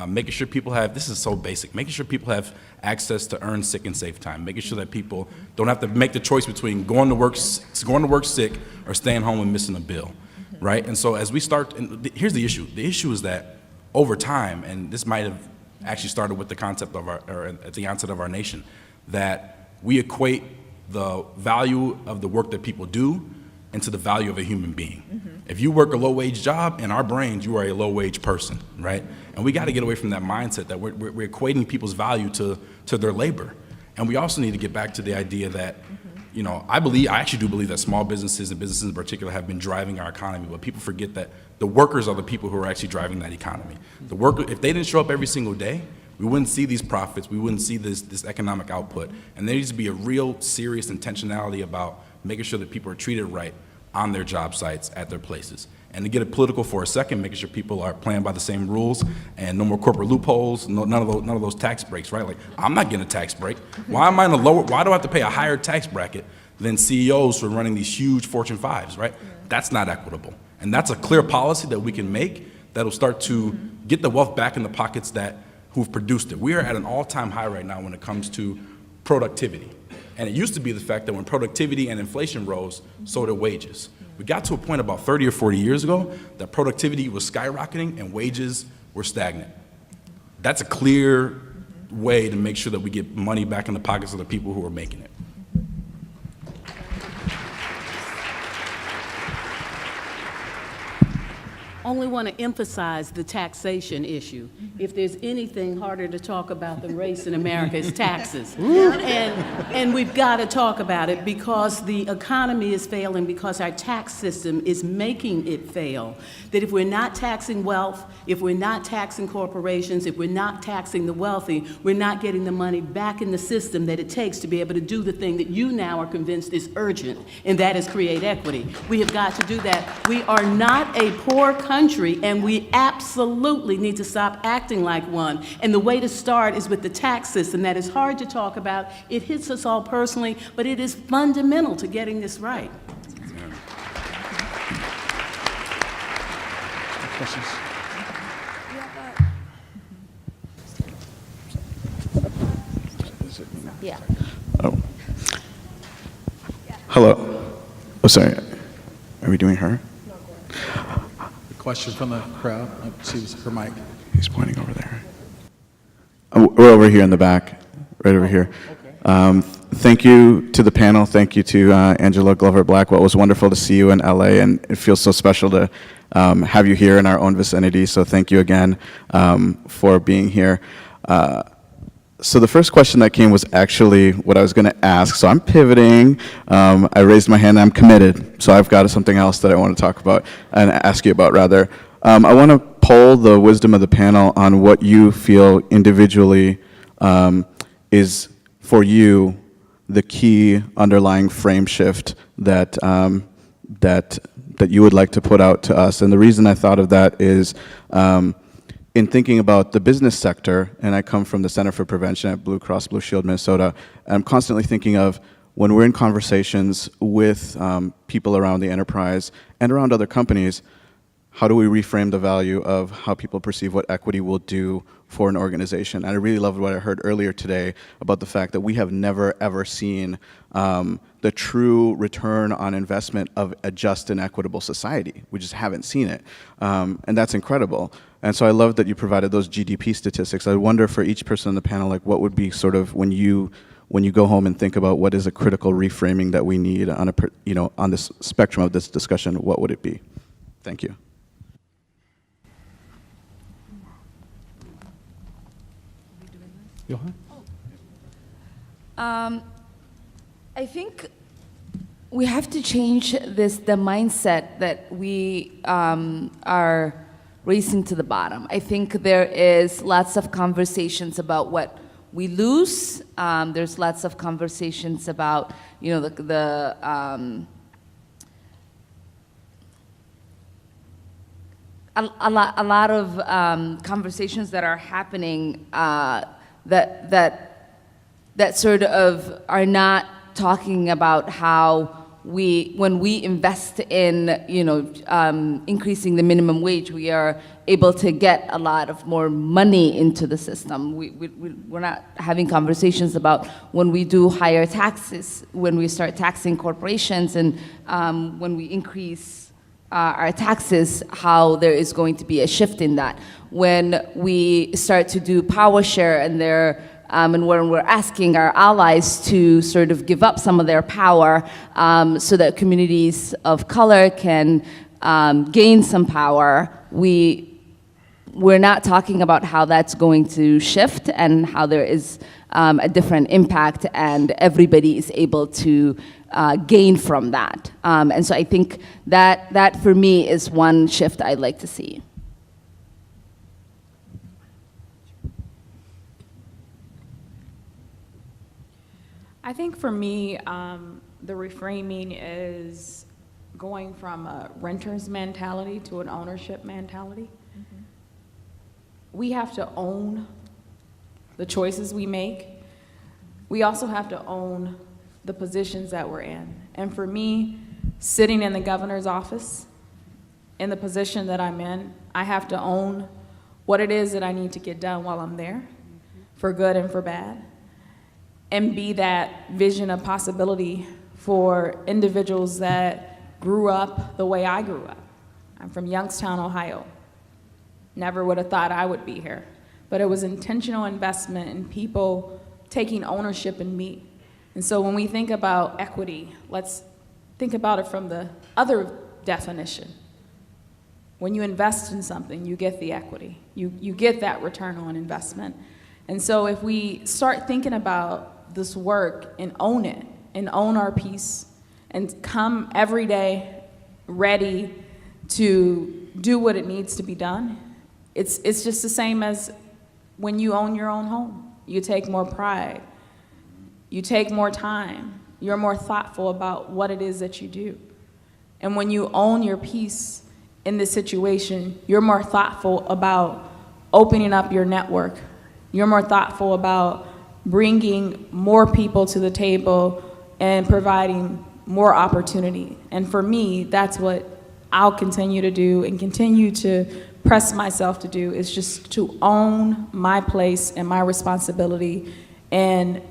Making sure people have, this is so basic, making sure people have access to earned sick and safe time, making sure that people don't have to make the choice between going to work sick or staying home and missing a bill, right? And so as we start, and here's the issue. The issue is that over time, and this might have actually started with the concept of or at the onset of our nation, that we equate the value of the work that people do into the value of a human being. If you work a low-wage job, in our brains, you are a low-wage person, right? And we got to get away from that mindset that we're equating people's value to their labor. And we also need to get back to the idea that, I actually do believe that small businesses and businesses in particular have been driving our economy, but people forget that the workers are the people who are actually driving that economy. The worker, if they didn't show up every single day, we wouldn't see these profits, we wouldn't see this economic output. And there needs to be a real serious intentionality about making sure that people are treated right on their job sites, at their places. And to get it political for a second, making sure people are playing by the same rules and no more corporate loopholes, none of those tax breaks, right? Like, I'm not getting a tax break. Why do I have to pay a higher tax bracket than CEOs for running these huge Fortune 5s, right? That's not equitable. And that's a clear policy that we can make that'll start to get the wealth back in the pockets who've produced it. We are at an all-time high right now when it comes to productivity. And it used to be the fact that when productivity and inflation rose, so did wages. We got to a point about 30 or 40 years ago that productivity was skyrocketing and wages were stagnant. That's a clear way to make sure that we get money back in the pockets of the people who are making it. only want to emphasize the taxation issue. If there's anything harder to talk about than race in America, it's taxes. And we've got to talk about it because the economy is failing because our tax system is making it fail. That if we're not taxing wealth, if we're not taxing corporations, if we're not taxing the wealthy, we're not getting the money back in the system that it takes to be able to do the thing that you now are convinced is urgent, and that is create equity. We have got to do that. We are not a poor country, and we absolutely need to stop acting like one. And the way to start is with the tax system. That is hard to talk about. It hits us all personally, but it is fundamental to getting this right. Questions? Yeah. Oh. Hello. Oh, sorry. Are we doing her? Question from the crowd. She was her mic. He's pointing over there. Oh, we're over here in the back, right over here. Thank you to the panel. Thank you to Angela Glover Blackwell. It was wonderful to see you in LA, and it feels so special to have you here in our own vicinity. So thank you again for being here. So the first question that came was actually what I was going to ask. So I'm pivoting. I raised my hand. I'm committed. So I've got something else that I want to talk about and ask you about, rather. I want to poll the wisdom of the panel on what you feel individually is, for you, the key underlying frame shift that that you would like to put out to us. And the reason I thought of that is in thinking about the business sector, and I come from the Center for Prevention at Blue Cross Blue Shield Minnesota, I'm constantly thinking of when we're in conversations with people around the enterprise and around other companies, how do we reframe the value of how people perceive what equity will do for an organization? And I really loved what I heard earlier today about the fact that we have never, ever seen the true return on investment of a just and equitable society. We just haven't seen it. And that's incredible. And so I love that you provided those GDP statistics. I wonder for each person on the panel, like what would be sort of when you go home and think about what is a critical reframing that we need on on this spectrum of this discussion, what would it be? Thank you. I think we have to change the mindset that we are racing to the bottom. I think there is lots of conversations about what we lose. There's lots of conversations about, a lot of conversations that are happening that sort of are not talking about how when we invest in increasing the minimum wage, we are able to get a lot of more money into the system. We're not having conversations about when we do higher taxes, when we start taxing corporations, and when we increase our taxes, how there is going to be a shift in that. When we start to do power share and and when we're asking our allies to sort of give up some of their power so that communities of color can gain some power, we're not talking about how that's going to shift and how there is a different impact and everybody is able to gain from that. And so I think that for me is one shift I'd like to see. I think for me, the reframing is going from a renter's mentality to an ownership mentality. Mm-hmm. We have to own the choices we make. We also have to own the positions that we're in. And for me, sitting in the governor's office, in the position that I'm in, I have to own what it is that I need to get done while I'm there, for good and for bad, and be that vision of possibility for individuals that grew up the way I grew up. I'm from Youngstown, Ohio. Never would have thought I would be here. But it was intentional investment in people taking ownership in me. And so when we think about equity, let's think about it from the other definition. When you invest in something, you get the equity. You get that return on investment. And so if we start thinking about this work and own it, and own our piece, and come every day ready to do what it needs to be done, it's just the same as when you own your own home. You take more pride. You take more time. You're more thoughtful about what it is that you do. And when you own your piece in this situation, you're more thoughtful about opening up your network. You're more thoughtful about bringing more people to the table and providing more opportunity. And for me, that's what I'll continue to do and continue to press myself to do, is just to own my place and my responsibility and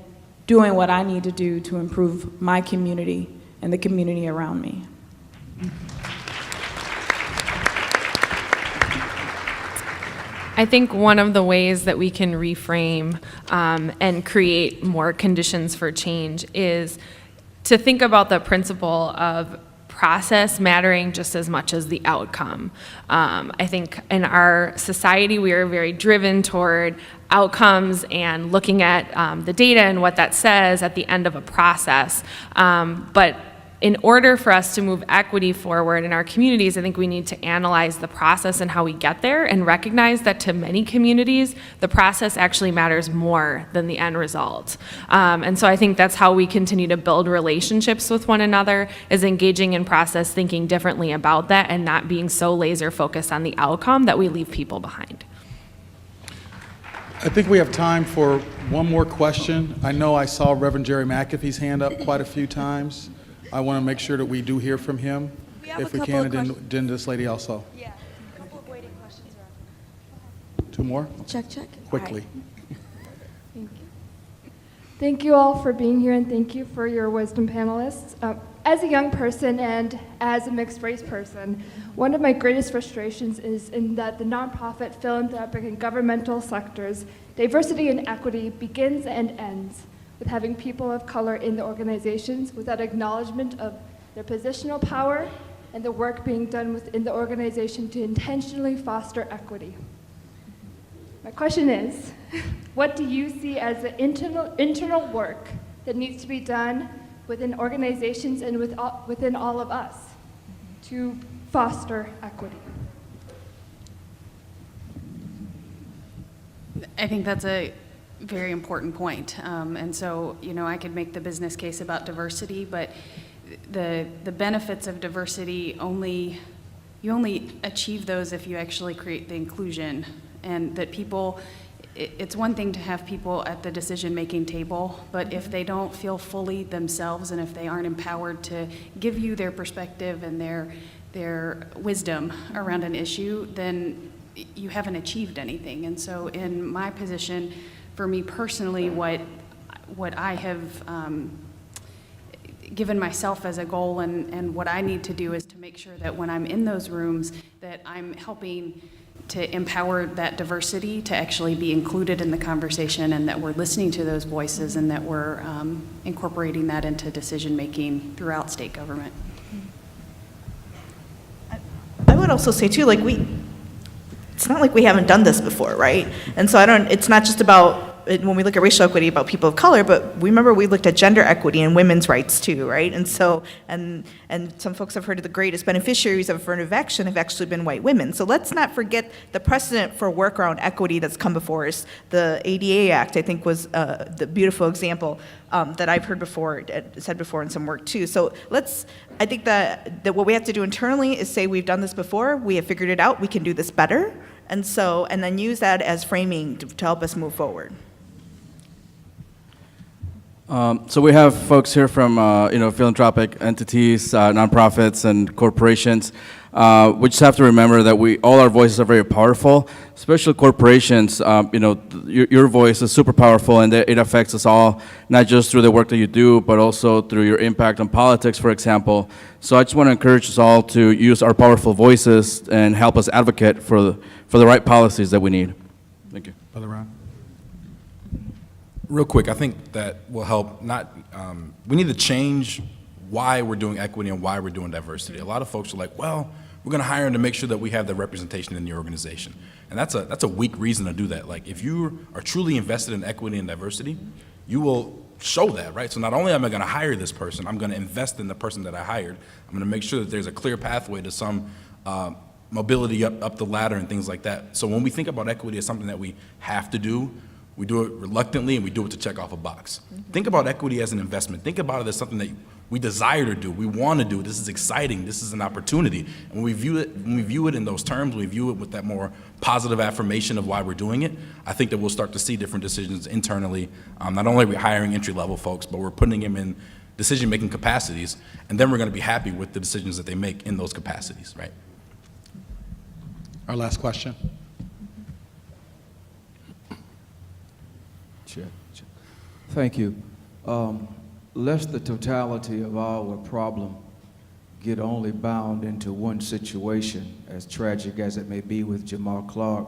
doing what I need to do to improve my community and the community around me. I think one of the ways that we can reframe and create more conditions for change is to think about the principle of process mattering just as much as the outcome. I think in our society, we are very driven toward outcomes and looking at the data and what that says at the end of a process. But in order for us to move equity forward in our communities, I think we need to analyze the process and how we get there and recognize that to many communities, the process actually matters more than the end result. And so I think that's how we continue to build relationships with one another, is engaging in process, thinking differently about that, and not being so laser focused on the outcome that we leave people behind. I think we have time for one more question. I know I saw Reverend Jerry McAfee's hand up quite a few times. I want to make sure that we do hear from him, if we can, and then this lady also. Yeah, a couple of waiting questions around. Two more? Check. Quickly. Thank you. Thank you all for being here, and thank you for your wisdom panelists. As a young person and as a mixed race person, one of my greatest frustrations is in that the nonprofit, philanthropic, and governmental sectors, diversity and equity begins and ends with having people of color in the organizations without acknowledgement of their positional power and the work being done within the organization to intentionally foster equity. My question is, what do you see as the internal work that needs to be done within organizations and within all of us to foster equity? I think that's a very important point. And so, I could make the business case about diversity, but the benefits of diversity you only achieve those if you actually create the inclusion, and that people, it's one thing to have people at the decision-making table, but if they don't feel fully themselves and if they aren't empowered to give you their perspective and their wisdom around an issue, then you haven't achieved anything. And so in my position, for me personally, what I have given myself as a goal and what I need to do is to make sure that when I'm in those rooms that I'm helping to empower that diversity to actually be included in the conversation, and that we're listening to those voices, and that we're incorporating that into decision-making throughout state government. I would also say too, it's not like we haven't done this before, right? And so it's not just about, when we look at racial equity, about people of color, but remember we looked at gender equity and women's rights too, right? And so, and some folks have heard of the greatest beneficiaries of affirmative action have actually been white women. So let's not forget the precedent for work around equity that's come before us. The ADA Act, I think, was the beautiful example that I've heard before, said before in some work too. So I think that what we have to do internally is say we've done this before, we have figured it out, we can do this better, and then use that as framing to help us move forward. So we have folks here from philanthropic entities, nonprofits, and corporations. We just have to remember that all our voices are very powerful, especially corporations. Your voice is super powerful, and it affects us all, not just through the work that you do, but also through your impact on politics, for example. So I just want to encourage us all to use our powerful voices and help us advocate for the right policies that we need. Thank you. Brother Ron. Real quick, I think that will help. We need to change why we're doing equity and why we're doing diversity. A lot of folks are like, well, we're going to hire them to make sure that we have the representation in the organization. And that's a weak reason to do that. Like, if you are truly invested in equity and diversity, you will show that, right? So not only am I going to hire this person, I'm going to invest in the person that I hired. I'm going to make sure that there's a clear pathway to some mobility up the ladder and things like that. So when we think about equity as something that we have to do, we do it reluctantly and we do it to check off a box. Think about equity as an investment. Think about it as something that we desire to do, we want to do. This is exciting. This is an opportunity. And when we view it in those terms, we view it with that more positive affirmation of why we're doing it, I think that we'll start to see different decisions internally. Not only are we hiring entry-level folks, but we're putting them in decision-making capacities, and then we're going to be happy with the decisions that they make in those capacities, right? Our last question. Chair. Thank you. Lest the totality of our problem get only bound into one situation, as tragic as it may be with Jamal Clark,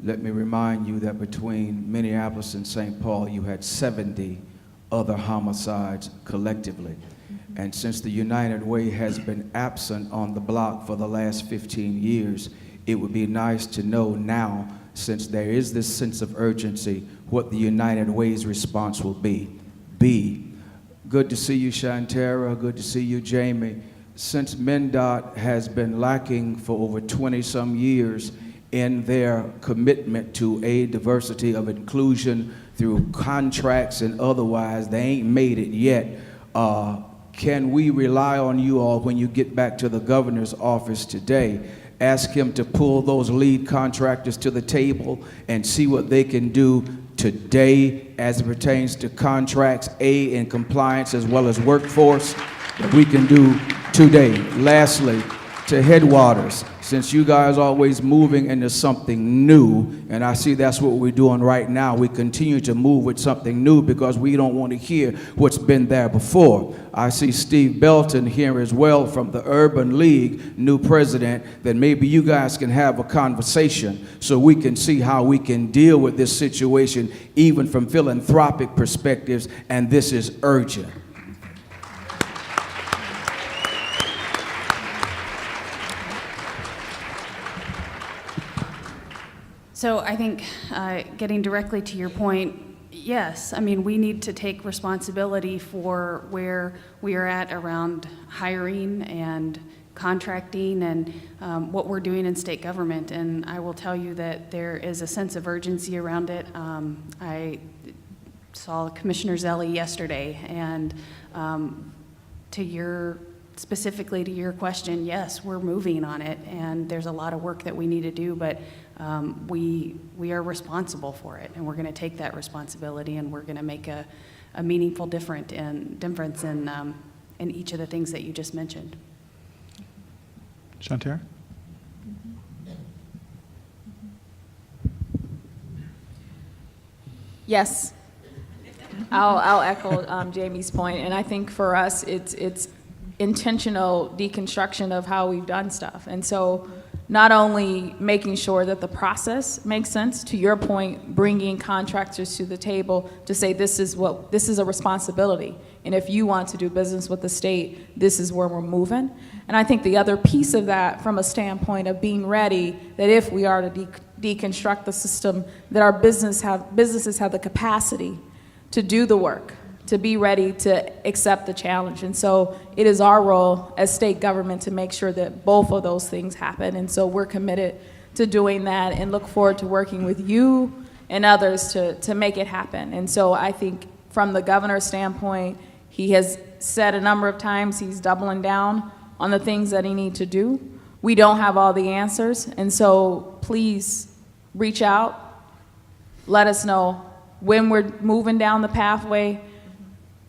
let me remind you that between Minneapolis and St. Paul, you had 70 other homicides collectively. And since the United Way has been absent on the block for the last 15 years, it would be nice to know now, since there is this sense of urgency, what the United Way's response will be. Good to see you, Shantara. Good to see you, Jamie. Since MnDOT has been lacking for over 20-some years in their commitment to a diversity of inclusion through contracts and otherwise, they ain't made it yet. Can we rely on you all when you get back to the governor's office today? Ask him to pull those lead contractors to the table and see what they can do today as it pertains to contracts, and compliance, as well as workforce, that we can do today. Lastly, to Headwaters, since you guys are always moving into something new, and I see that's what we're doing right now, we continue to move with something new because we don't want to hear what's been there before. I see Steve Belton here as well from the Urban League, new president, that maybe you guys can have a conversation so we can see how we can deal with this situation even from philanthropic perspectives, and this is urgent. So I think, getting directly to your point, yes, I mean, we need to take responsibility for where we are at around hiring and contracting and what we're doing in state government. And I will tell you that there is a sense of urgency around it. I saw Commissioner Zelli yesterday, and specifically to your question, yes, we're moving on it, and there's a lot of work that we need to do, but we are responsible for it, and we're going to take that responsibility, and we're going to make a meaningful difference in each of the things that you just mentioned. Shantara? Yes, I'll echo Jamie's point, and I think for us it's intentional deconstruction of how we've done stuff. And so not only making sure that the process makes sense, to your point, bringing contractors to the table to say this is a responsibility, and if you want to do business with the state, this is where we're moving. And I think the other piece of that, from a standpoint of being ready, that if we are to deconstruct the system, that our businesses have the capacity to do the work, to be ready to accept the challenge. And so it is our role as state government to make sure that both of those things happen. And so we're committed to doing that and look forward to working with you and others to make it happen. And so I think from the governor's standpoint, he has said a number of times he's doubling down on the things that he needs to do. We don't have all the answers, and so please reach out, let us know when we're moving down the pathway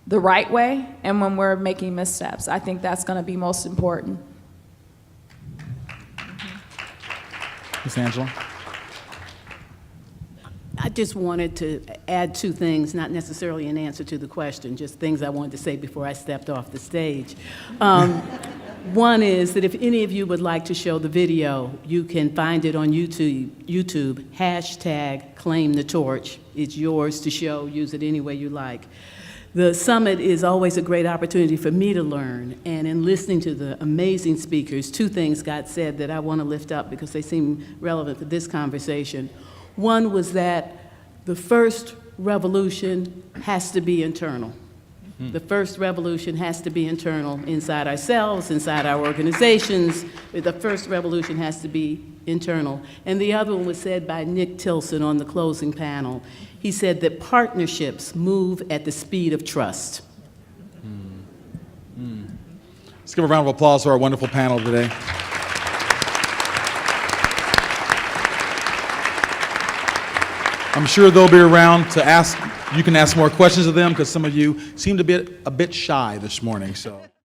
the right way and when we're making missteps. I think that's going to be most important. Ms. Angela? I just wanted to add two things, not necessarily an answer to the question, just things I wanted to say before I stepped off the stage. One is that if any of you would like to show the video, you can find it on YouTube, hashtag Claim the Torch. It's yours to show, use it any way you like. The summit is always a great opportunity for me to learn, and in listening to the amazing speakers, two things got said that I want to lift up because they seem relevant for this conversation. One was that the first revolution has to be internal. The first revolution has to be internal, inside ourselves, inside our organizations. The first revolution has to be internal. And the other one was said by Nick Tilson on the closing panel. He said that partnerships move at the speed of trust. Let's give a round of applause for our wonderful panel today. I'm sure they'll be around to ask. You can ask more questions of them because some of you seem to be a bit shy this morning. So.